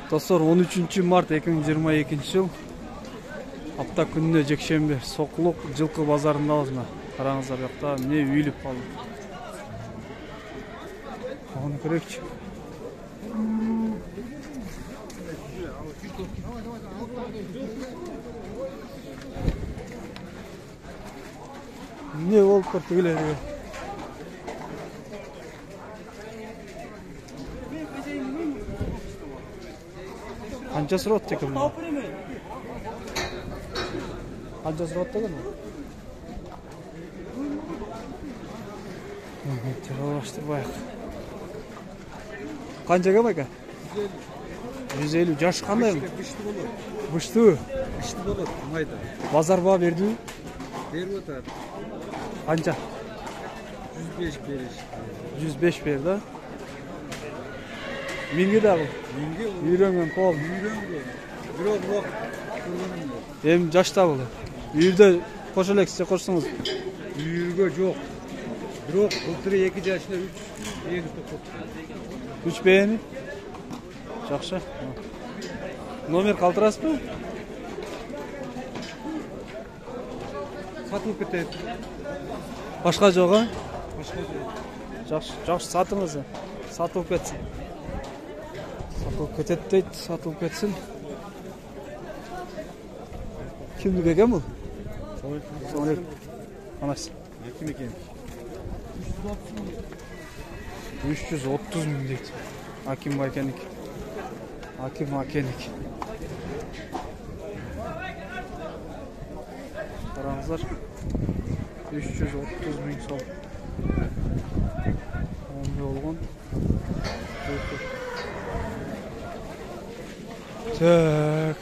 Достор, 13 март 2022 жыл. Апта күніне жекшембе Соқлық жылқы базарындабыз. Қараңыздар, жақта не үйіліп қалды. Оны көрейікші. Не болып тұр түгілері? Қанша сұрат текім? Қанша сұрат тегім? Тералаштыр байық. Қанша кем айка? 150. Жаш қандай? Бұшты. Бұшты болады, майда. Базар ба берді? Беріп отыр. Қанша? 105 береш. 105 берді. Менге дағы? Менге ол. Үйренген қол. Үйренген. Бирок көргөнүм жоқ. Эми жашта бұл. Үйірде қош элексе қошсыңыз? Үйірге жоқ. Бирок былтыр 2 жашында 3 бейіні тоқтатты. 3 бейіні? Жақшы. Номер қалтырасыз ба? Сатылып кетеді. Башқа жоға? Башқа жоқ. Жақшы, сатыңыз. Сатылып кетсін. Сатылып кетеді дейді, сатылып кетсін. Кімді бекен бұл? Соңырек. Анасы. Кім екен? 330 мың дейді. Аким Акеник. Аким Акеник. Қараңыздар. 330 мың сол. Онды олған. Так.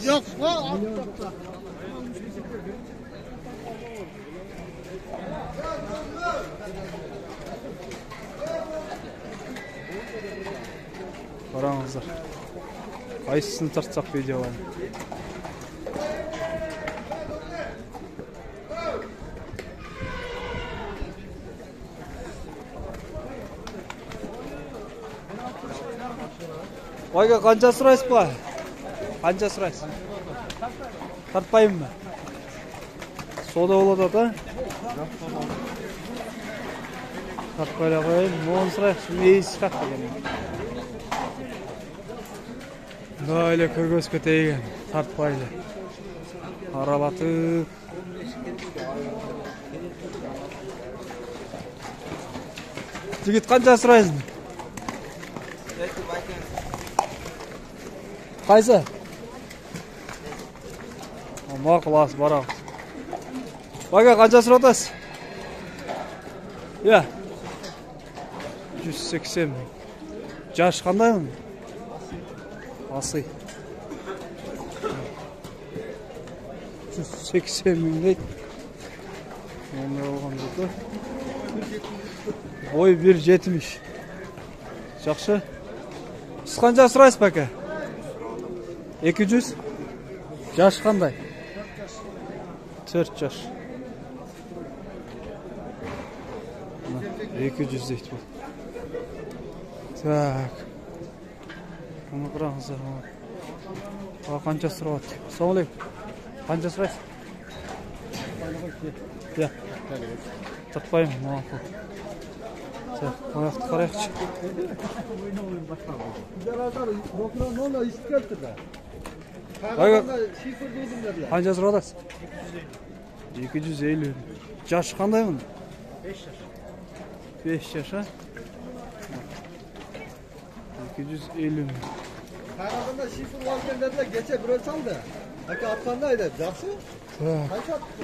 Жоқ, Қараңыздар. Қайсысын тартсақ видеоларын. Ойға қанша сұрайсыз ба? Қанша сұрайсыз? Тартпайым ба? Сода болады да? Тартпайла қойын, мұғын сұрайықшы, мейіз шаққа кенен. Дайлы көргөз көтейген, тартпайлы. Аралатып. Жігіт қанша сұрайсың? Қайсы? Мақыл ас, барақ. Байға қанша сұратасыз? Е, 180. Жаш қандай мұн? Асый. 180 мың дейді. Онда олған бұты. Ой, 1.70. Жақшы. Сіз қанша сұрайсыз бәке? 200. Жаш қандай? 4 жаш. 200 дейді бұл. Так. Оны қыраңыздар. Қанша сұрауат? Соңылайым. Қанша сұрайсыз? Я. Тартпайым. Мақыл. Аяқты қарайықшы. Қанша сұрадасыз? 250. Жаш қандай мұн? 5 жаш. 5 жаш, а? 250. Қарағанда шифр уақыттарда geçe бір салды. Әке атқанда айдады, жақсы? Қанша атты?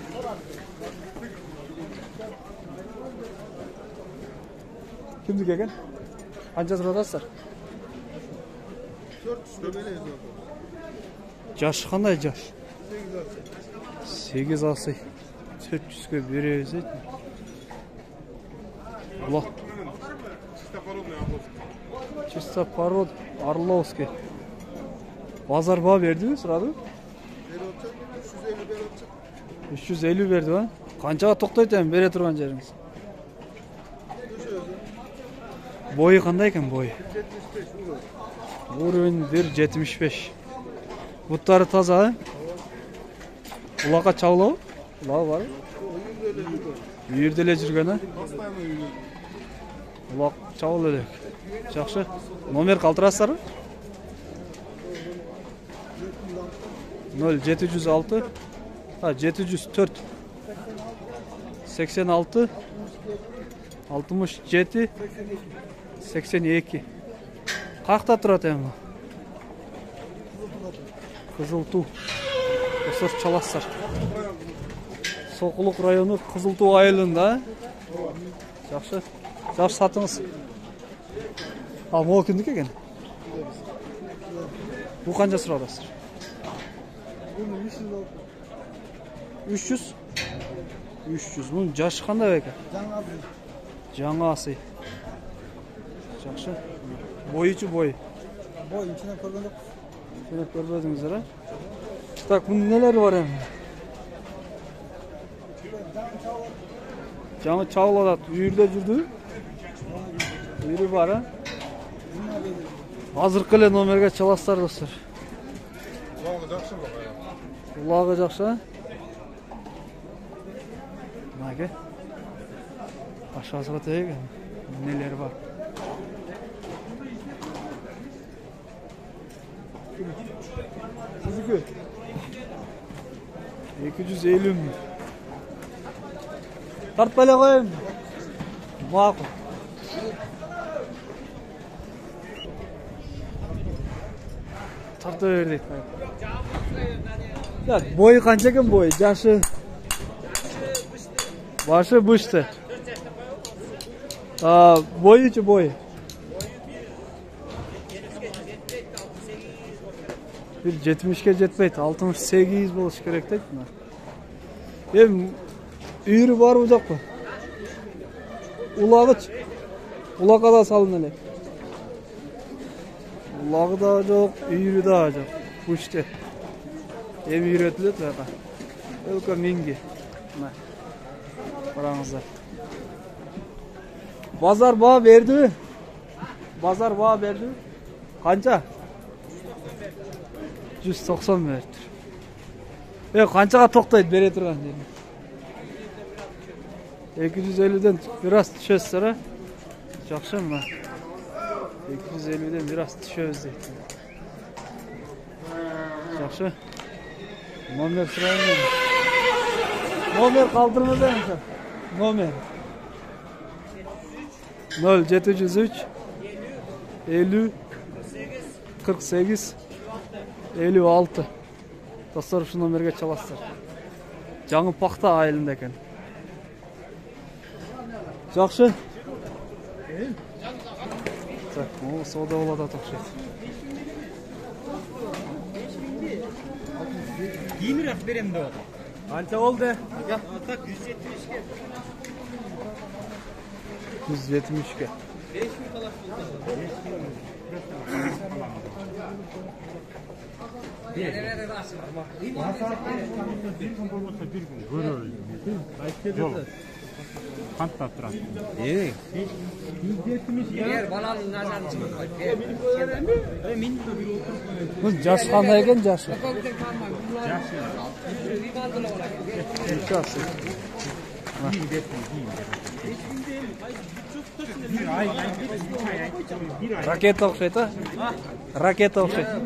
Кімді кеген? Қанша сұрадасыздар? 400 төбелейіз олды. Жаш қандай жаш? 8 асый. 400-ге береміз дейді. Бұлақ. Чисто пород Орловский. Базар ба берді ме, сұрады? 350 берді ба? Қаншаға тоқтайды әм бере тұрған жеріңіз? Boyu qanday ekan boyu? 75 Uровень 1.75. Buttары таза, ha? Ulaqqa çağlау? Ulağı var. Үйірде эле жүргөн, ha? Улақ чабыл элек. Жақсы. Номер калтырасыздарбы? 0706 704 86 67 82. Қақта тұрады эми? Кызыл Туу. Осор чаласыздар. Соқулук району Кызыл Туу айылында. Жақсы. Жақсы сатыңыз. Ал могу кимдики экен? Бул канча сурадасыздар? 300. 300. Bunun жашы кандай экен? Жаңасы. Жақсы. Бойычы бой. Бой içine көргөн жок. Şöyle көрбөдүңүздөр, ha? Так, bunun neleri var эми? Жаңы чабыл атат. Үйүрдө жүрдү. Үйүрү бар, ha? Азыркы эле номерге чаласыздар, достор. Улагы жакшы го. Улагы жакшы, ha? Мага. Aşağısına teyge. Neler var? Siziki 250 mi? Tart böyle koyayım. Makul. Tartı verdik. Ya boyu kança ekan boyu? Yaşı. Başı bıştı. Boyucu boyu. Bir 70'ke jetmeydi. 68 buluş gerek değil mi? Hem üyürü var mı yok mu? Ulağı Ulağa da salın hele. Ulağı da yok, üyürü da yok. Bu işte. Hem üyüretilir de. Ölke mingi. Paranızlar. Bazar bağ verdi mi? Bazar bağ verdi mi? Kança? 190 verdi. Kançaga toktaydı bere turgan dedim. 250'den biraz düşöz sonra. Жақсы mı? 250'den biraz düşöz deydi. Жақсы. Номер сұрайын мен. Номер kaldırmadan mı? Номер. 0703 50 48 56. Dostlar şu номерге çalasыздар. Жаңы Пақта айылында екен. Жақсы. Так, ол сауда болады тоқшайды. Кейінірек берем де отыр. Қанша болды? Так 170-ке. 170'ke. 5000 талап Қантта тұрады? баланың назарын шығып Бұл жас қандай екен жасы? Жасы. Ракета ұқсайды, а? Ракета ұқсайды.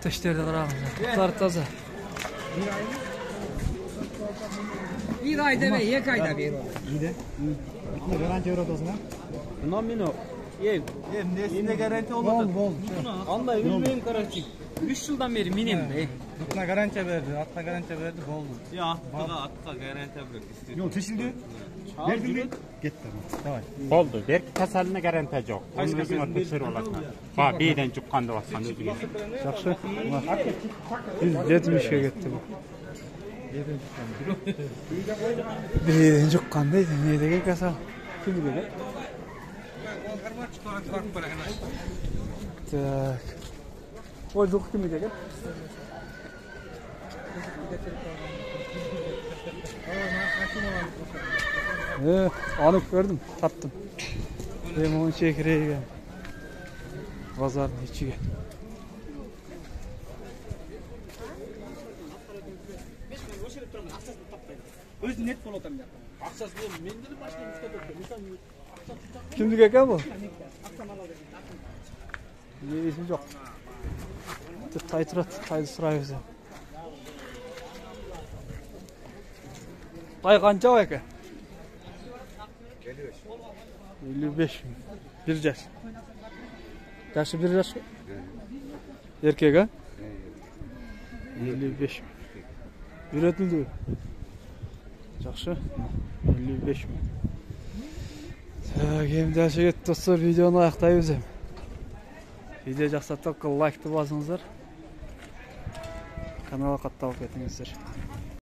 Тіштерді қарағыңыздар. Құтар таза. Bir ayda ve 2 ayda bir olur. Garanti eurodasın ha? Bundan beni nesinde garanti olmadı. Vallahi bilmeyin garanti. 3 yıldan beri minim be. Atına garanti verdi, atına garanti verdi, boldu. Ya attığa garanti bırak istedim. Yol çeşildi. Verdin mi? Git tamam. Boldu. Berki kasalına garanti yok. Onun özüne tekşir olasın. Ba, birden çıkkanda olsan özüne. Жақсы. 170'ke gitti bu. Birden жұққан дейді. Не деген касал? Kim dedi? Так. Ой, жұқ kim dedi? Anı gördüm, tattım. Limon çekireyken. Pazarın içine. Өзі нет болып отырмын. Ақшасы мен де машина ұстап отырмын. Kimdik eken bu? Neyisi yok. Taytırat, taydı sırayı bize. Tay kanca var eken? 55 bin. Bir yaş. Yaşı bir yaş. Erkek ha? 55 bin. Bir ötüldü. Жақсы. 55 bin. Endi әшеге достар видеоны аяқтаймыз. Видео жақсартып лайкты басыңыздар. Каналға қатталып кетіңіздер.